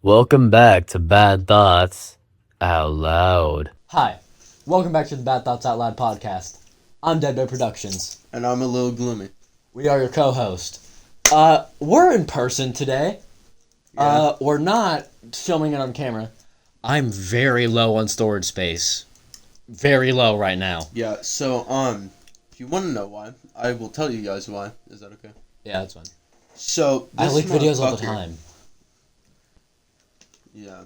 Welcome back to Bad Thoughts Out Loud. Hi, welcome back to the Bad Thoughts Out Loud podcast. I'm Dead Bear Productions. And I'm a little gloomy. We are your co-host. We're in person today. Yeah. We're not filming it on camera. I'm very low on storage space. Very low right now. Yeah, so, if you want to know why, I will tell you guys why. Is that okay? Yeah, that's fine. So, I this leak videos all the motherfucker- time. Yeah.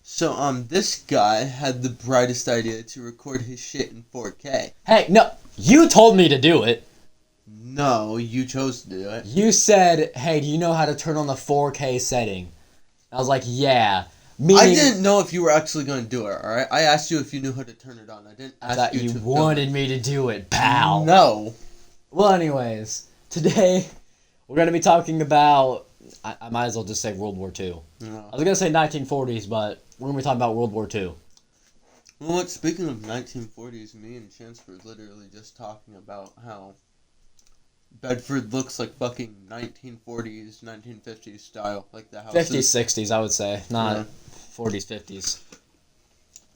So, this guy had the brightest idea to record his shit in 4K. Hey, no, you told me to do it. No, you chose to do it. You said, hey, do you know how to turn on the 4K setting? I was like, yeah. Meaning, I didn't know if you were actually going to do it, alright? I asked you if you knew how to turn it on. I didn't I ask thought you you to film wanted it. me to do it, pal. No. Well, anyways, today we're going to be talking about, I might as well just say World War II. No. I was going to say 1940s, but we're going to be talking about World War II. Well, look, speaking of 1940s, me and Chance were literally just talking about how Bedford looks like fucking 1940s, 1950s style, like the houses. 50s, 60s, I would say, not Yeah. 40s, 50s.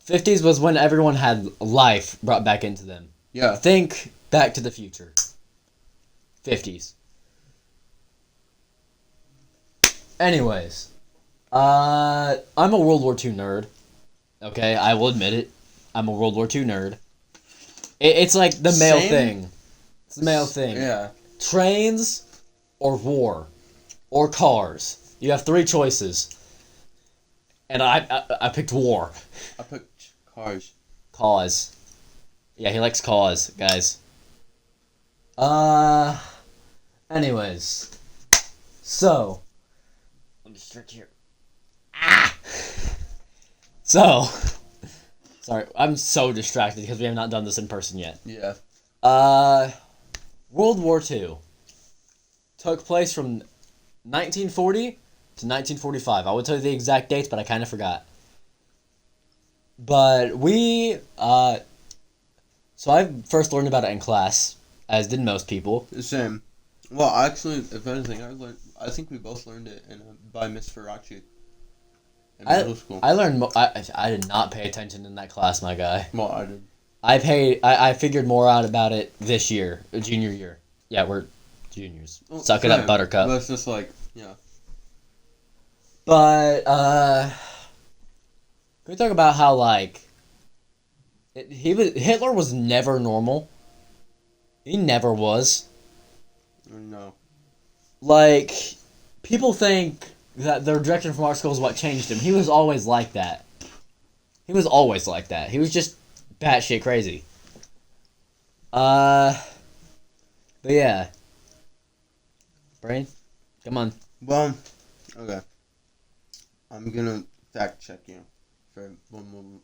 50s was when everyone had life brought back into them. Yeah. Think Back to the Future. 50s. Anyways, I'm a World War II nerd. Okay, I will admit it. I'm a World War II nerd. It's like the male Same. thing. It's the male thing. Yeah. Trains or war or cars. You have three choices. And I picked war. I picked cars. Cause. Yeah, he likes cause, guys. Anyways. So. Let me stretch here. Ah! So. Sorry, I'm so distracted because we have not done this in person yet. Yeah. World War II took place from 1940 to 1945. I would tell you the exact dates, but I kind of forgot. But so I first learned about it in class, as did most people. The same. Well, actually, if anything, I think we both learned it by Miss Faraci in middle school. I learned. I did not pay attention in that class, my guy. Well, I did. I figured more out about it this year, junior year. Yeah, we're juniors. Well, Suck it up, same. Buttercup. But it's just like, yeah. But, can we talk about how, like, Hitler was never normal? He never was. No. Like, people think that the rejection from art school is what changed him. He was always like that. He was always like that. He was just batshit crazy. But yeah. Brain? Come on. Well, okay. I'm gonna fact check you for when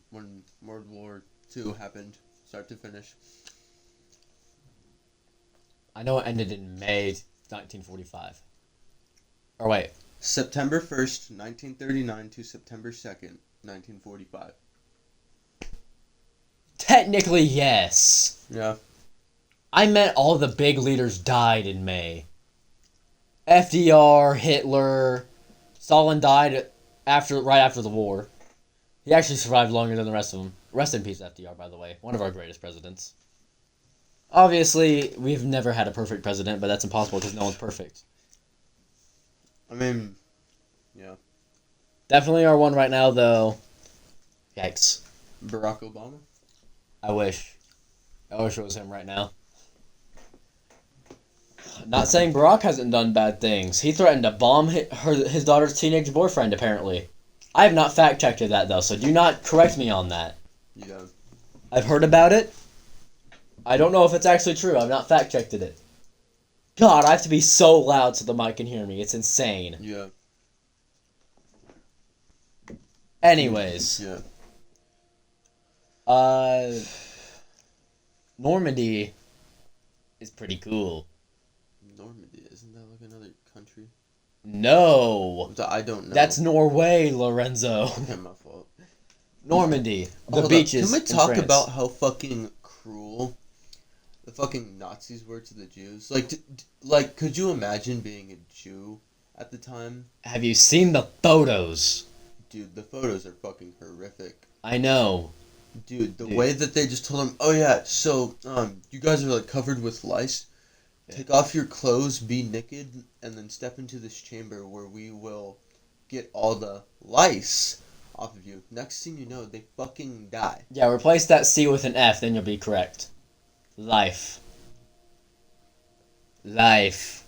World War II happened, start to finish. I know it ended in May 1945. Or wait. September 1st, 1939 to September 2nd, 1945. Technically, yes. Yeah. I meant all the big leaders died in May. FDR, Hitler, Stalin died right after the war. He actually survived longer than the rest of them. Rest in peace, FDR, by the way. One of our greatest presidents. Obviously, we've never had a perfect president, but that's impossible because no one's perfect. I mean, yeah. Definitely our one right now, though. Yikes. Barack Obama? I wish. I wish it was him right now. Not saying Barack hasn't done bad things. He threatened to bomb his daughter's teenage boyfriend, apparently. I have not fact-checked that, though, so do not correct me on that. Yeah. I've heard about it. I don't know if it's actually true. I've not fact-checked it. God, I have to be so loud so the mic can hear me. It's insane. Yeah. Anyways. Yeah. Normandy is pretty cool. Normandy, isn't that like another country? No. I don't know. That's Norway, Lorenzo. Okay, my fault. Normandy. The Hold up. beaches. Can we in talk France. about how fucking cruel the fucking Nazis were to the Jews? Like, could you imagine being a Jew at the time. Have you seen the photos? Dude, the photos are fucking horrific. I know. Dude, the way that they just told him, oh yeah, so, you guys are, like, covered with lice. Yeah. Take off your clothes, be naked, and then step into this chamber where we will get all the lice off of you. Next thing you know, they fucking die. Yeah, replace that C with an F, then you'll be correct. Life. Life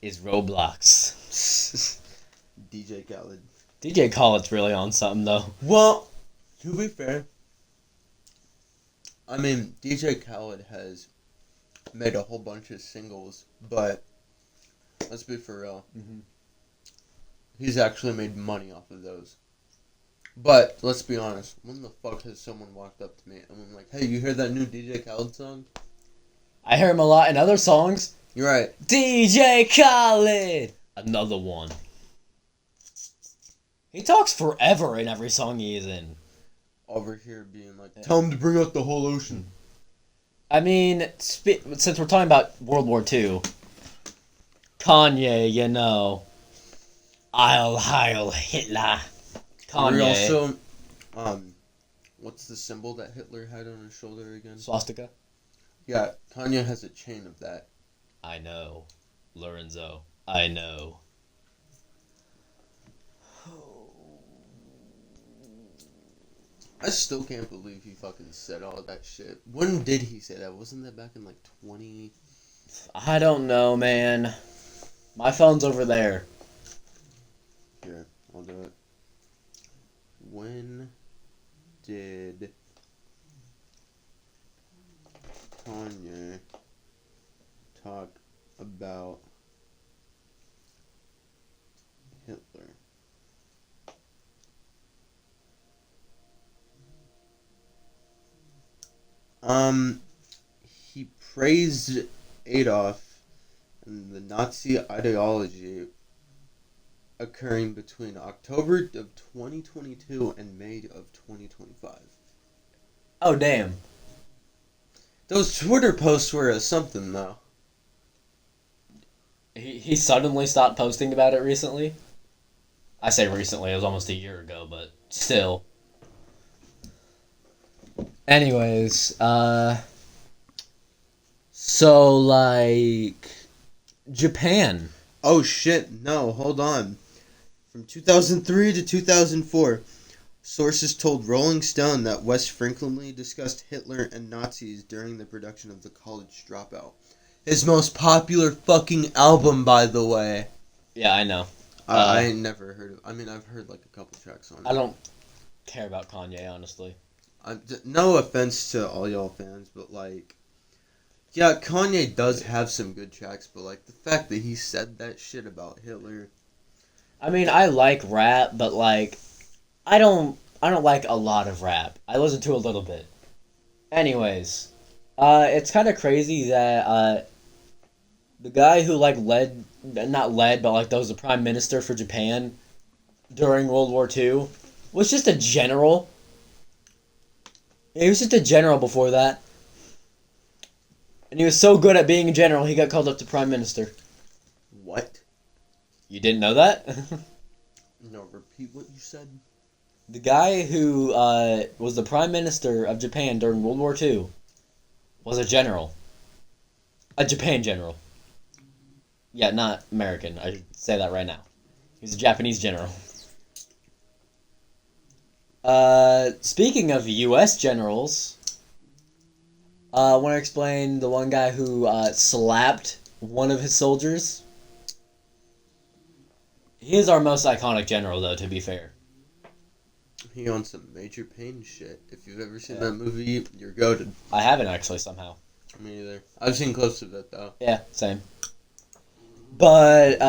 is Roblox. DJ Khaled. DJ Khaled's really on something, though. Well, to be fair, I mean, DJ Khaled has made a whole bunch of singles, but let's be for real. Mhm. He's actually made money off of those. But let's be honest, when the fuck has someone walked up to me and been like, "Hey, you hear that new DJ Khaled song?" I hear him a lot in other songs. You're right. DJ Khaled! Another one. He talks forever in every song he is in. Over here being like, "Tell him to bring out the whole ocean." I mean, since we're talking about World War II, Kanye, you know, I'll Heil Hitler. We Kanye. also, what's the symbol that Hitler had on his shoulder again? Swastika? Yeah, Kanye has a chain of that. I know. Lorenzo, I know. I still can't believe he fucking said all that shit. When did he say that? Wasn't that back in like 20? I don't know, man. My phone's over there. Here, I'll do it. When did Kanye talk about Hitler? He praised Adolf and the Nazi ideology occurring between October of 2022 and May of 2025. Oh, damn. Those Twitter posts were something, though. He suddenly stopped posting about it recently? I say recently, it was almost a year ago, but still. Anyways, so, like, Japan. Oh shit, no, hold on. From 2003 to 2004, sources told Rolling Stone that Wes frequently discussed Hitler and Nazis during the production of The College Dropout. His most popular fucking album, by the way. Yeah, I know. I ain't never heard of. I mean, I've heard like a couple tracks on it. I don't care about Kanye, honestly. No offense to all y'all fans, but like, yeah, Kanye does have some good tracks, but like the fact that he said that shit about Hitler. I mean, I like rap, but like, I don't like a lot of rap. I listen to a little bit. Anyways, it's kind of crazy that the guy who like not led, but like that was the prime minister for Japan during World War II was just a general. He was just a general before that. And he was so good at being a general, he got called up to prime minister. What? You didn't know that? No, repeat what you said. The guy who was the prime minister of Japan during World War II was a general. A Japan general. Yeah, not American. I should say that right now. He's a Japanese general. Speaking of U.S. generals, I want to explain the one guy who slapped one of his soldiers. He is our most iconic general, though, to be fair. He on some Major Payne shit. If you've ever seen that movie, you're goated. I haven't, actually, somehow. Me either. I've seen clips of it, though. Yeah, same. But,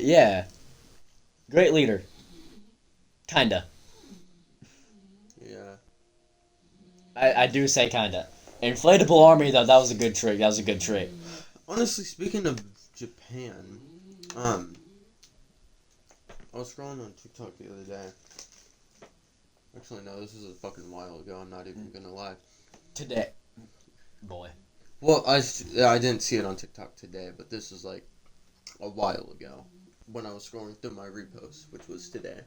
yeah. Great leader. Kinda. Yeah. I do say kinda. Inflatable army, though, that was a good trick. That was a good trick. Honestly, speaking of Japan, I was scrolling on TikTok the other day. Actually, no, this is a fucking while ago. I'm not even gonna lie. Today. Boy. Well, I didn't see it on TikTok today, but this was like a while ago. when I was scrolling through my reposts, which was today.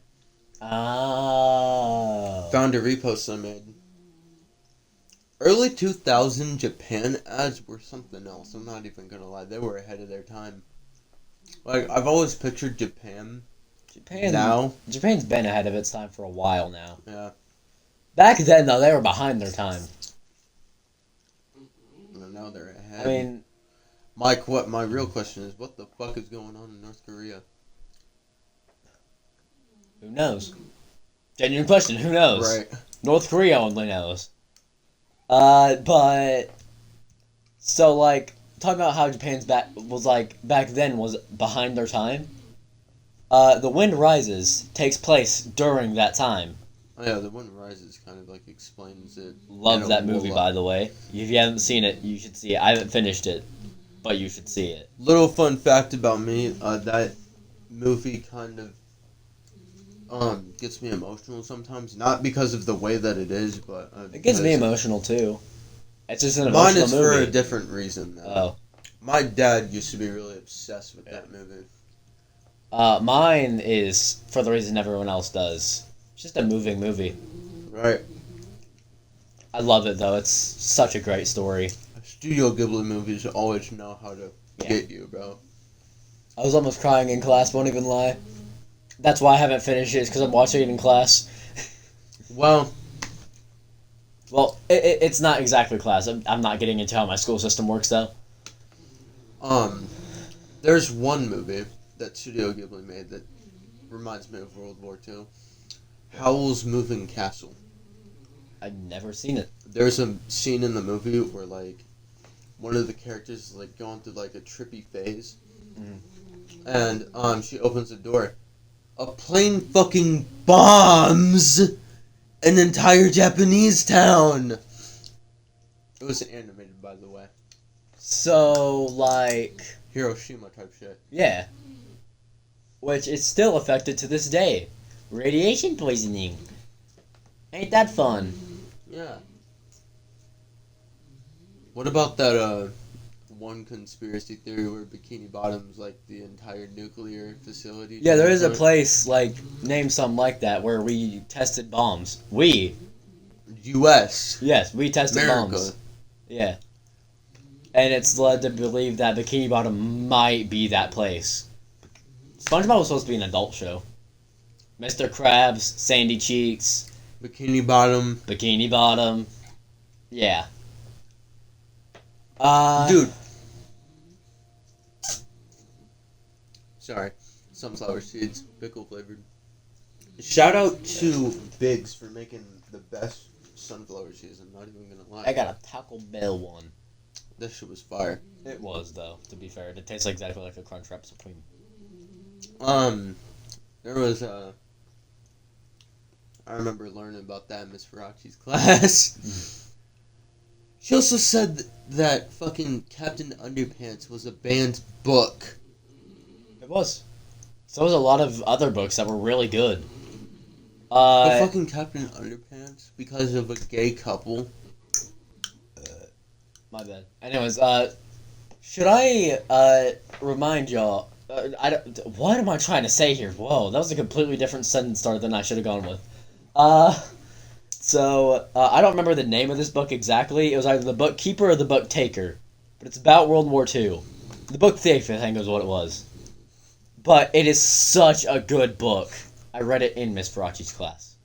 Oh. Found a repost I made. Early 2000 Japan ads were something else. I'm not even gonna lie. They were ahead of their time. Like, I've always pictured Japan now. Japan's been ahead of its time for a while now. Yeah. Back then, though, they were behind their time. And now they're ahead. I mean, Mike, what my real question is, what the fuck is going on in North Korea? who knows? Genuine question, who knows? Right. North Korea only knows. But... So, like, talking about how Japan's back then was behind their time. The Wind Rises takes place during that time. Oh yeah, The Wind Rises kind of like explains it. Love that movie, by the way. If you haven't seen it, you should see it. I haven't finished it, but you should see it. Little fun fact about me, that movie kind of gets me emotional sometimes. Not because of the way that it is, but It gets me emotional too. It's just an mine emotional is movie. for a different reason, though. Oh. My dad used to be really obsessed with that movie. Mine is for the reason everyone else does. It's just a moving movie. Right. I love it though. It's such a great story. Studio Ghibli movies always know how to Yeah. get you, bro. I was almost crying in class. Won't even lie. That's why I haven't finished it. Is because I'm watching it in class. Well, Well, it's not exactly class. I'm not getting into how my school system works though. there's one movie that Studio Ghibli made that reminds me of World War II. Howl's Moving Castle. I've never seen it. There's a scene in the movie where, like, one of the characters is, like, going through, like, a trippy phase. And, she opens the door. A plane fucking bombs an entire Japanese town! It was animated, by the way. So, like... Hiroshima type shit. Yeah. Which is still affected to this day. Radiation poisoning. Ain't that fun? Yeah. What about that, one conspiracy theory where Bikini Bottom's, like, the entire nuclear facility? Yeah, there is a place, like, named something like that, where we tested bombs. We. U.S. Yes, we tested America. bombs. Yeah. And it's led to believe that Bikini Bottom might be that place. SpongeBob was supposed to be an adult show. Mr. Krabs, Sandy Cheeks, Bikini Bottom. Bikini Bottom. Yeah. Dude. Sorry. Sunflower seeds. Pickle flavored. Shout out to Biggs for making the best sunflower seeds. I'm not even gonna lie. I got a Taco Bell one. This shit was fire. It was, though, to be fair. It tastes exactly like a Crunchwrap Supreme. There was I remember learning about that in Miss Farachi's class. She also said that fucking Captain Underpants was a banned book. It was. So was a lot of other books that were really good. The fucking Captain Underpants because of a gay couple. My bad. Anyways, should I remind y'all? What am I trying to say here? Whoa, that was a completely different sentence start than I should have gone with. So I don't remember the name of this book exactly. It was either The Book Keeper or The Book Taker, but it's about World War II. The Book Thief, I think, is what it was. But it is such a good book. I read it in Miss Farachi's class.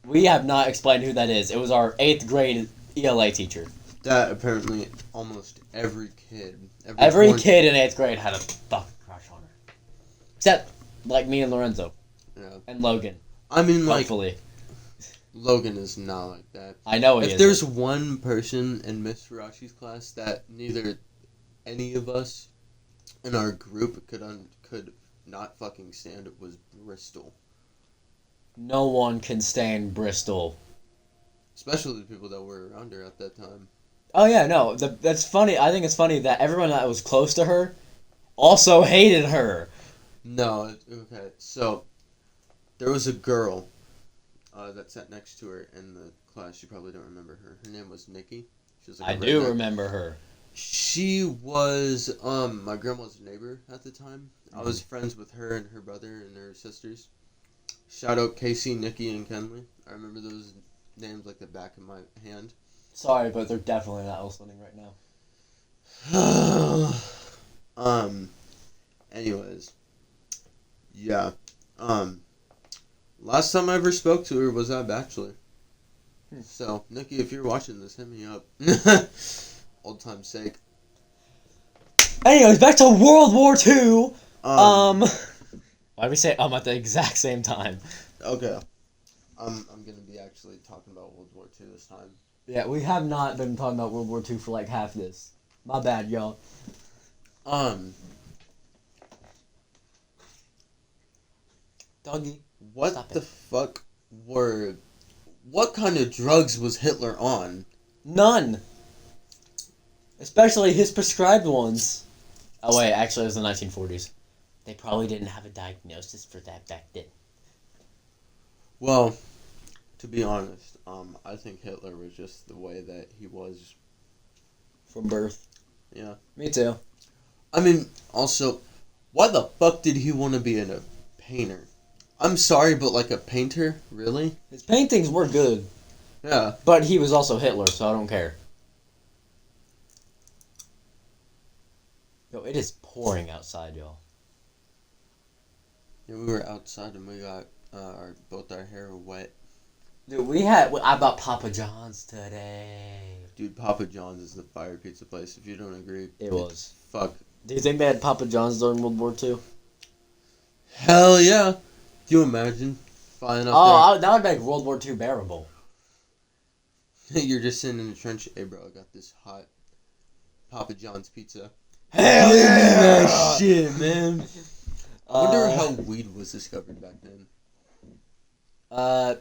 We have not explained who that is. It was our 8th grade ELA teacher. That apparently almost every kid. Every kid in 8th grade had a fucking crush on her. Except, like, me and Lorenzo. Yeah. And Logan. I mean, like, Hopefully. Logan is not like that. I know he If is. there's one person in Miss Farachi's class that neither any of us in our group could not fucking stand, it was Bristol. No one can stand Bristol. Especially the people that were around her at that time. Oh, yeah, no. That's funny. I think it's funny that everyone that was close to her also hated her. No, okay. So, there was a girl that sat next to her in the class. You probably don't remember her. Her name was Nikki. She was like I a do redneck. remember her. She was my grandma's neighbor at the time. I was friends with her and her brother and her sisters. Shout out Casey, Nikki, and Kenley. I remember those names like the back of my hand. Sorry, but they're definitely not listening right now. Anyways. Yeah. Last time I ever spoke to her was at Bachelor. So, Nikki, if you're watching this, hit me up. Old time's sake. Anyways, back to World War II. Um, Why did we say at the exact same time? Okay. I'm gonna be actually talking about World War II this time. Yeah, we have not been talking about World War II for like half this. My bad, y'all. Doggy. What Stop the it. fuck what kind of drugs was Hitler on? None. Especially his prescribed ones. Oh wait, actually it was the 1940s. They probably didn't have a diagnosis for that back then. Well, to be honest, I think Hitler was just the way that he was. From birth. Yeah. Me too. I mean, also, why the fuck did he want to be a painter? I'm sorry, but like a painter? Really? His paintings were good, Yeah. but he was also Hitler, so I don't care. Yo, it is pouring outside, y'all. Yeah, we were outside and we got both our hair wet. Dude, I bought Papa John's today. Dude, Papa John's is the fire pizza place. If you don't agree, It was. fuck. Do you think they had Papa John's during World War II? Hell yeah! Can you imagine flying up That would make World War II bearable. there? You're just sitting in the trench. Hey, bro, I got this hot Papa John's pizza. Hell Give me yeah! that shit, man. I wonder how weed was discovered back then.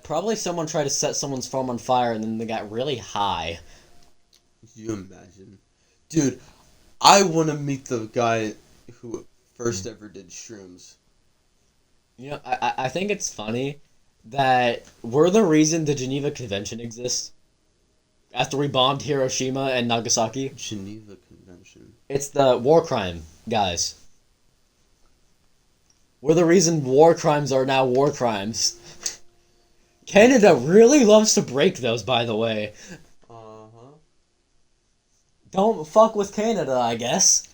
Probably someone tried to set someone's farm on fire and then they got really high. Can you imagine? Dude, I want to meet the guy who first ever did shrooms. You know, I think it's funny that we're the reason the Geneva Convention exists. After we bombed Hiroshima and Nagasaki. Geneva Convention. It's the war crime, guys. We're the reason war crimes are now war crimes. Canada really loves to break those, by the way. Uh-huh. Don't fuck with Canada, I guess.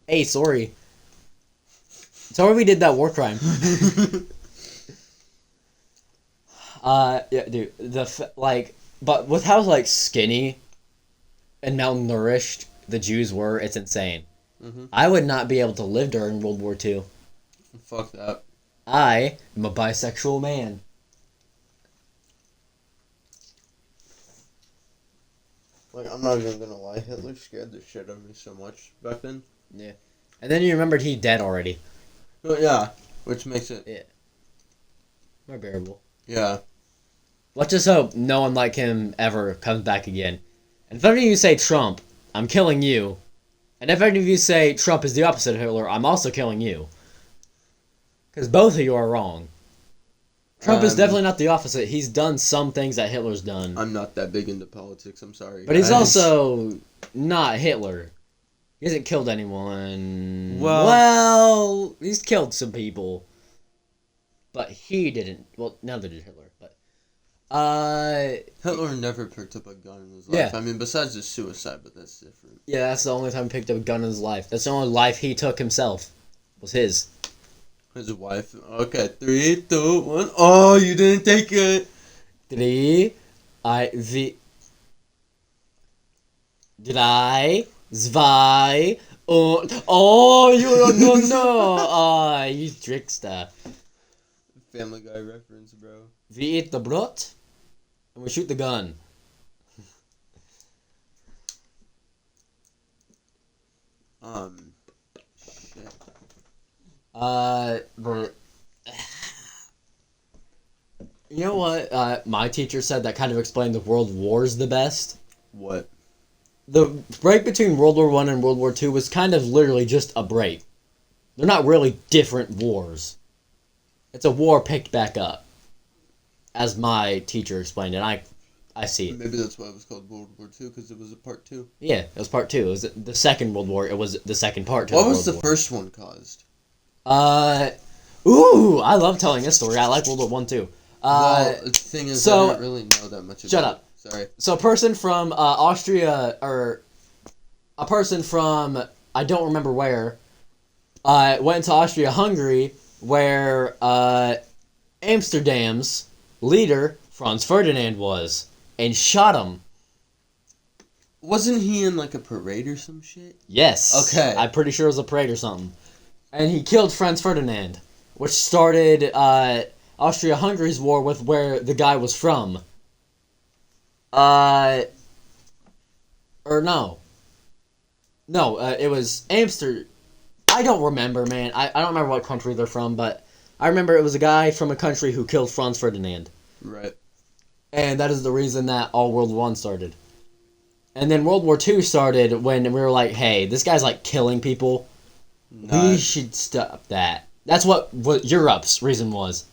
Hey, sorry. Sorry we did that war crime. Yeah, dude. But with how, like, skinny and malnourished the Jews were, it's insane. Mm-hmm. I would not be able to live during World War II. Fuck that. I am a bisexual man. Like, I'm not even gonna lie, Hitler scared the shit out of me so much back then. And then you remembered he dead already. But yeah, which makes it... More bearable. Yeah. Let's just hope no one like him ever comes back again. And if any of you say Trump, I'm killing you. And if any of you say Trump is the opposite of Hitler, I'm also killing you. Because both of you are wrong. Trump is definitely not the opposite. He's done some things that Hitler's done. I'm not that big into politics, I'm sorry. But he's guys. also not Hitler. He hasn't killed anyone. Well, he's killed some people. But he didn't. Well, neither did Hitler. But Hitler never picked up a gun in his Yeah. life. I mean, besides his suicide, but that's different. yeah, that's the only time he picked up a gun in his life. That's the only life he took himself. Was his. His wife. Okay, 3, 2, 1. Oh, you didn't take it. 3, 2, 1. Oh, you no. You trickster. Family Guy reference, bro. We eat the brot, and we shoot the gun. Shit. But you know what? My teacher said that kind of explained the world wars the best. What? The break between World War I and World War II was kind of literally just a break. They're not really different wars. It's a war picked back up, as my teacher explained it. I I see. Maybe that's why it was called World War II, because it was a part 2. Yeah, it was part 2. It was the Second World War. It was the second part to What the was World the War. first one caused? Ooh, I love telling this story. I like World War One too. Well, the thing is, so- I don't really know that much about Shut up. it. Sorry. So a person from Austria, or a person from, I don't remember where, went to Austria-Hungary, where Amsterdam's leader, Franz Ferdinand, was, and shot him. Wasn't he in like a parade or some shit? Yes. Okay. I'm pretty sure it was a parade or something. And he killed Franz Ferdinand, which started Austria-Hungary's war with where the guy was from. Or no. No, it was Amsterdam. I don't remember, man. I don't remember what country they're from, but I remember it was a guy from a country who killed Franz Ferdinand. Right. And that is the reason that all World War I started. And then World War II started when we were like, hey, this guy's like killing people. We should stop that. That's what Europe's reason was.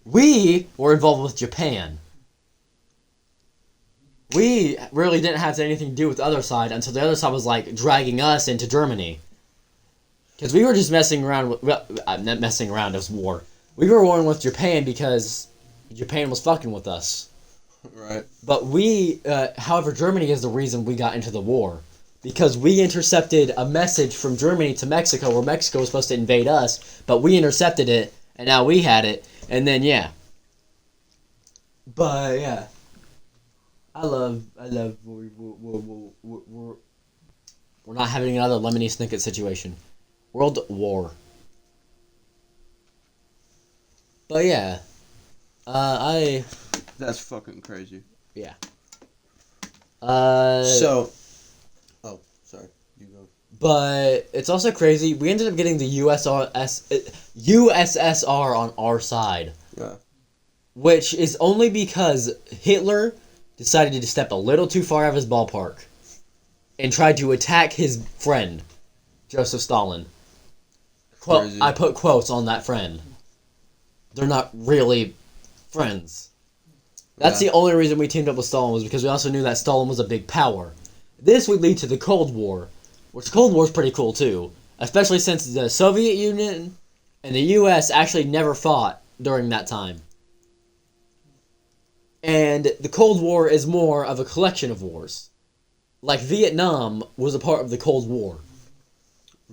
We were involved with Japan. We really didn't have anything to do with the other side until the other side was like dragging us into Germany. Because we were just messing around with, well, not messing around, it was war. We were warring with Japan because Japan was fucking with us. Right. But however, Germany is the reason we got into the war. Because we intercepted a message from Germany to Mexico where Mexico was supposed to invade us, but we intercepted it, and now we had it, and then, yeah. But, yeah. I love, we're not having another Lemony Snicket situation. World War. But, yeah. That's fucking crazy. Yeah. So. Oh, sorry. You go. But it's also crazy. We ended up getting the USSR on our side. Yeah. Which is only because Hitler decided to step a little too far out of his ballpark. And tried to attack his friend, Joseph Stalin. Crazy. I put quotes on that friend. They're not really friends. That's the only reason we teamed up with Stalin, was because we also knew that Stalin was a big power. This would lead to the Cold War, which Cold War is pretty cool too, especially since the Soviet Union and the U.S. actually never fought during that time. And the Cold War is more of a collection of wars. Like Vietnam was a part of the Cold War.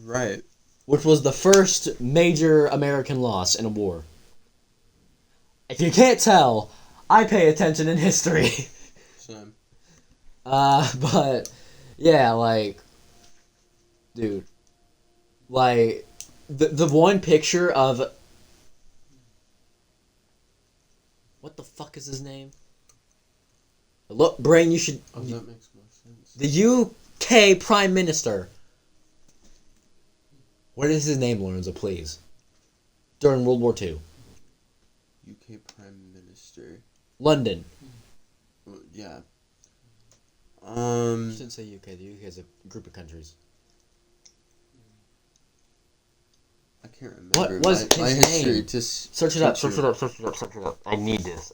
Right. Which was the first major American loss in a war. If you can't tell, I pay attention in history. Same. But, yeah, like, dude, like, the one picture of, what the fuck is his name? Look, Brain, you should, Oh, that makes more sense. the UK Prime Minister. What is his name, Lorenzo, please? During World War II. UK Prime Minister. London. Well, yeah. You shouldn't say UK. The UK is a group of countries. I can't remember. What was my his history name? just Search it up. Search Search it up. Search it up. Search it up. I need this,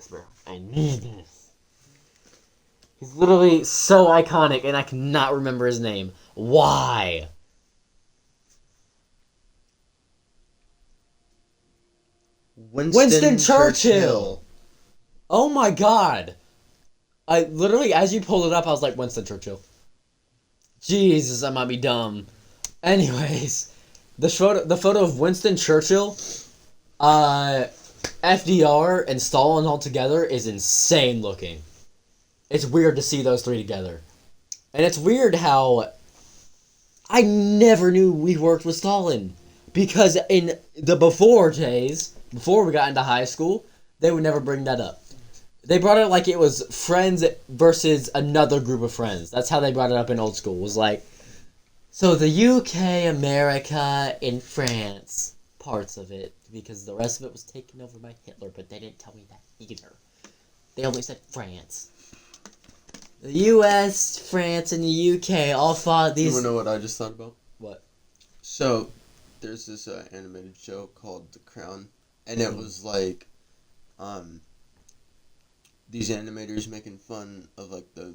bro. I need this. He's literally so iconic, and I cannot remember his name. Why? Winston Churchill. Oh my god. I literally, as you pulled it up, I was like, Winston Churchill. Jesus, I might be dumb. Anyways, the photo of Winston Churchill, FDR, and Stalin all together is insane looking. It's weird to see those three together. And it's weird how I never knew we worked with Stalin. Because in the before days, before we got into high school, they would never bring that up. They brought it like it was friends versus another group of friends. That's how they brought it up in old school. It was like, so the UK, America, and France, parts of it. Because the rest of it was taken over by Hitler, but they didn't tell me that either. They only said France. The US, France, and the UK all fought these... You wanna know what I just thought about? What? So, there's this animated show called The Crown, and it was like, the these animators making fun of like the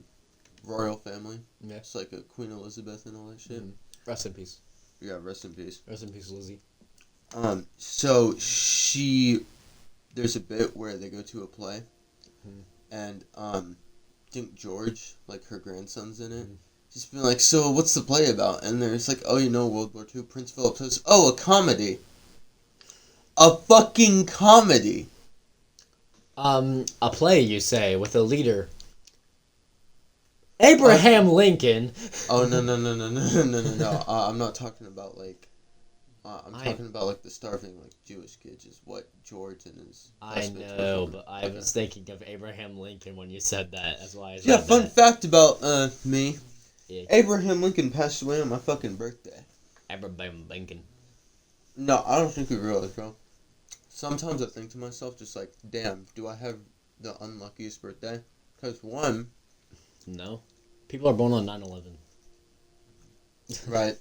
royal family. Yeah. It's like a Queen Elizabeth and all that shit. Rest in peace. Yeah, rest in peace. Rest in peace, Lizzie. So there's a bit where they go to a play, and I think George, like her grandson's in it, just being like, so what's the play about? And there's like, oh, World War II, Prince Philip says, oh, a comedy. A fucking comedy. A play, you say, with a leader. Abraham Lincoln. Oh, no. I'm not talking about, like, I'm talking about, like, the starving, like, Jewish kids is what George and his I know, but I was thinking of Abraham Lincoln when you said that. That's why I said Yeah, fun fact about, me. Yeah. Abraham Lincoln passed away on my fucking birthday. Abraham Lincoln. No, I don't think he realized, bro. Sometimes I think to myself, just like, damn, do I have the unluckiest birthday? Because, one... No. People are born on 9/11. Right.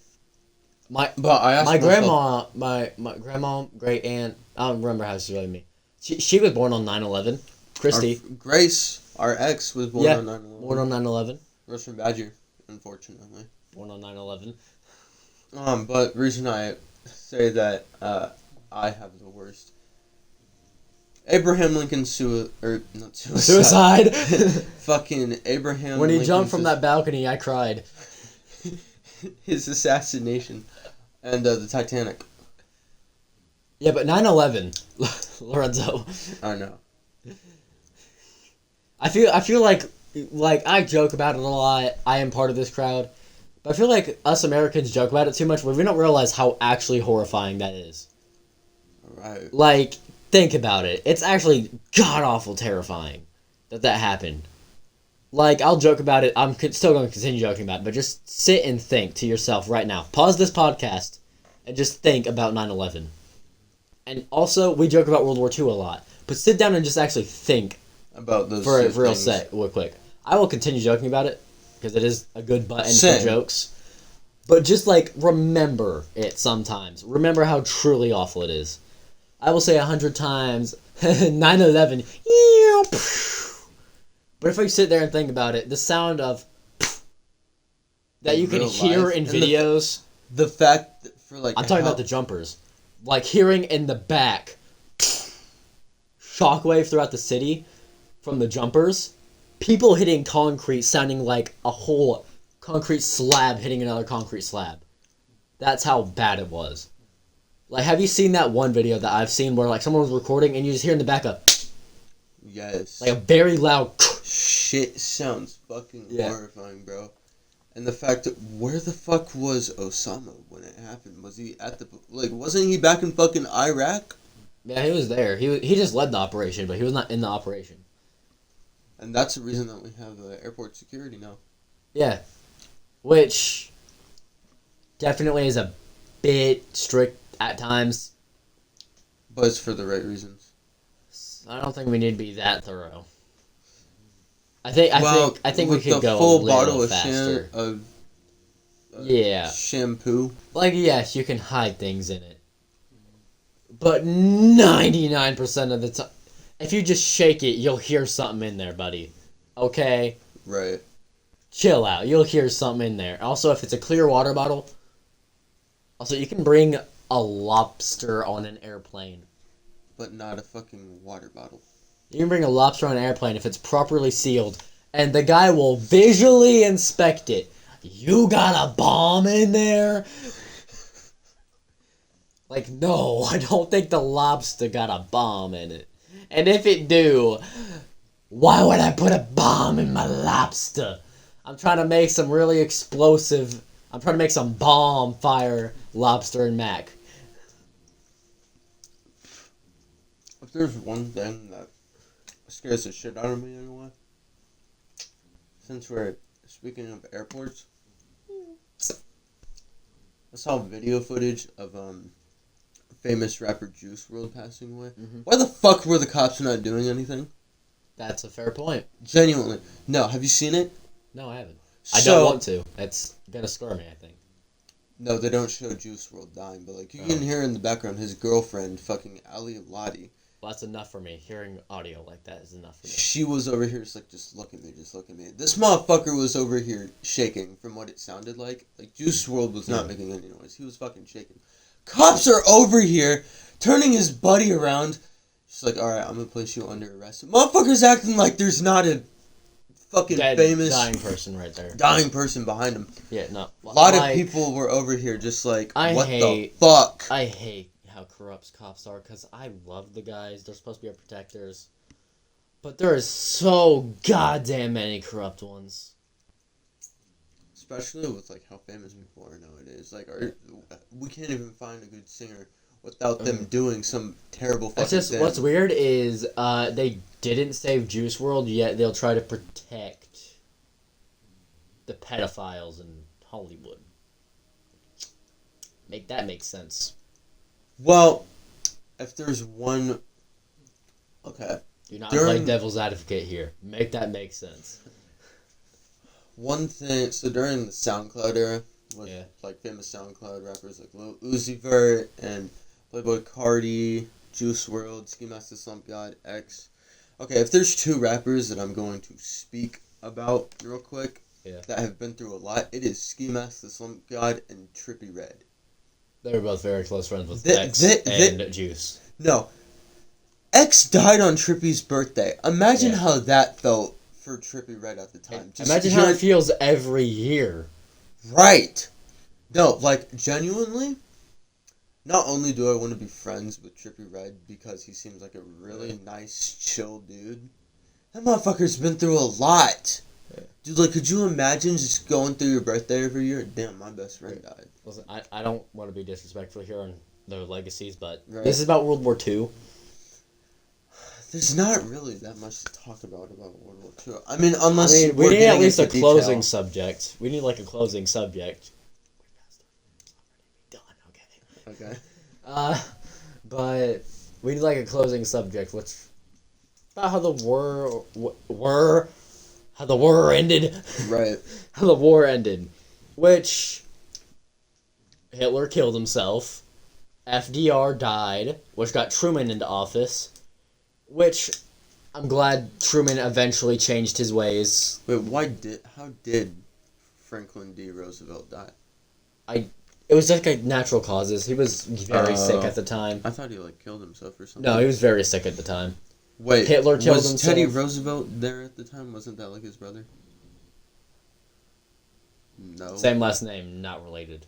My myself, grandma, my grandma, great aunt, I don't remember how she's really me. She was born on 9/11. Christy. Grace, our ex, was born on 9/11. Born on 9/11. Russian Badger, unfortunately. Born on 9/11. But the reason I say that I have the worst. Abraham Lincoln not suicide. Fucking Abraham When he Lincoln's jumped from that balcony, I cried. His assassination. And the Titanic. Yeah, but 9/11, Lorenzo. I know. I feel like I joke about it a lot. I am part of this crowd. But I feel like us Americans joke about it too much, but we don't realize how actually horrifying that is. Right. Like, think about it. It's actually god-awful terrifying that happened. Like, I'll joke about it. I'm still going to continue joking about it, but just sit and think to yourself right now. Pause this podcast and just think about 9/11. And also, we joke about World War II a lot, but sit down and just actually think about those for a real things. real quick. I will continue joking about it because it is a good button Same. for jokes. But just like remember it sometimes. Remember how truly awful it is. I will say 100 times 9/11. But if you sit there and think about it, the sound of that you can real hear life. in And videos. The fact that for like I'm talking how- about the jumpers. Like hearing in the back shockwave throughout the city from the jumpers. People hitting concrete sounding like a whole concrete slab hitting another concrete slab. That's how bad it was. Like, have you seen that one video that I've seen where like someone was recording and you just hear in the back a Yes. like a very loud Shit sounds fucking Yeah. horrifying, bro. And the fact that where the fuck was Osama when it happened? Was he at the wasn't he back in fucking Iraq? Yeah, he was there. He just led the operation, but he was not in the operation. And that's the reason that we have airport security now. Yeah. Which definitely is a bit strict at times. But it's for the right reasons. I don't think we need to be that thorough. I think we with could the go full a little bottle faster. of Yeah. shampoo. Like, yes, you can hide things in it. But 99% of the time, if you just shake it, you'll hear something in there, buddy. Okay? Right. Chill out. You'll hear something in there. Also, if it's a clear water bottle, also, you can bring a lobster on an airplane. But not a fucking water bottle. You can bring a lobster on an airplane if it's properly sealed, and the guy will visually inspect it. You got a bomb in there? Like, no, I don't think the lobster got a bomb in it. And if it do, why would I put a bomb in my lobster? I'm trying to make some really explosive... I'm trying to make some bomb fire lobster and mac. If there's one thing that scares the shit out of me anyway, since we're speaking of airports, I saw video footage of famous rapper Juice WRLD passing away. Mhm. Why the fuck were the cops not doing anything? That's a fair point. Genuinely. No, have you seen it? No, I haven't. I don't want to. It's gonna scar me, I think. No, they don't show Juice WRLD dying, but like you can hear in the background his girlfriend, fucking Ali Lottie, Well, that's enough for me. Hearing audio like that is enough for me. She was over here just like, just look at me, just look at me. This motherfucker was over here shaking from what it sounded like. Like, Juice WRLD was not making any noise. He was fucking shaking. Cops are over here turning his buddy around. She's like, alright, I'm gonna place you under arrest. Motherfucker's acting like there's not a fucking famous dying person right there. dying person behind him. Yeah, no. A lot of people were over here just like, what the fuck? I hate how corrupt cops are, because I love the guys. They're supposed to be our protectors. But there is so goddamn many corrupt ones. Especially with like how famous people are nowadays. Like, we can't even find a good singer without them doing some terrible fucking It's just, thing. what's weird is they didn't save Juice WRLD, yet they'll try to protect the pedophiles in Hollywood. Make that make sense. Well, if there's one... Okay. Do not play devil's advocate here. Make that make sense. One thing... So during the SoundCloud era, with like famous SoundCloud rappers like Lil Uzi Vert and Playboi Carti, Juice WRLD, Ski Mask the Slump God, X. Okay, if there's two rappers that I'm going to speak about real quick that have been through a lot, it is Ski Mask the Slump God and Trippie Redd. They were both very close friends with X and Juice. No. X died on Trippie's birthday. Imagine how that felt for Trippie Redd at the time. Just imagine how it feels every year. Right. No, like, genuinely, not only do I want to be friends with Trippie Redd because he seems like a really nice, chill dude, that motherfucker's been through a lot. Yeah. Dude, like, could you imagine just going through your birthday every year? Damn, my best friend died. Listen, I don't want to be disrespectful here on their legacies, but this is about World War II. There's not really that much to talk about World War II. I mean, unless we need at least a closing subject. We need like a closing subject. Done. Okay. Okay. But we need like a closing subject, which about how the war ended. Right. How the war ended, which Hitler killed himself. FDR died, which got Truman into office. Which, I'm glad Truman eventually changed his ways. Wait, how did Franklin D. Roosevelt die? It was like natural causes. He was very sick at the time. I thought he like killed himself or something. No, he was very sick at the time. Wait, Hitler killed himself. Was Teddy Roosevelt there at the time? Wasn't that like his brother? No. Same last name, not related.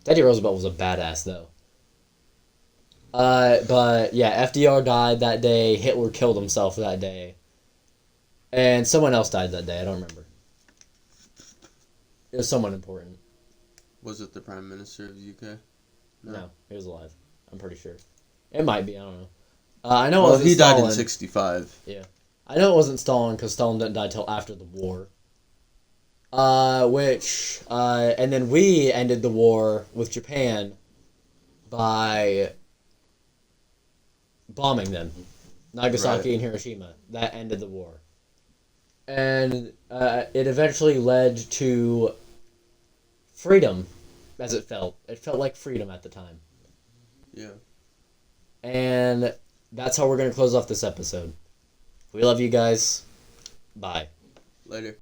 Teddy Roosevelt was a badass though. But yeah, FDR died that day. Hitler killed himself that day. And someone else died that day. I don't remember. It was someone important. Was it the Prime Minister of the UK? No, he was alive. I'm pretty sure. It might be. I don't know. I know. Well, it wasn't he Stalin. died in 1965. Yeah, I know it wasn't Stalin because Stalin didn't die till after the war. And then we ended the war with Japan by bombing them. Nagasaki and Hiroshima. That ended the war. And it eventually led to freedom, as it felt. It felt like freedom at the time. Yeah. And that's how we're going to close off this episode. We love you guys. Bye. Later.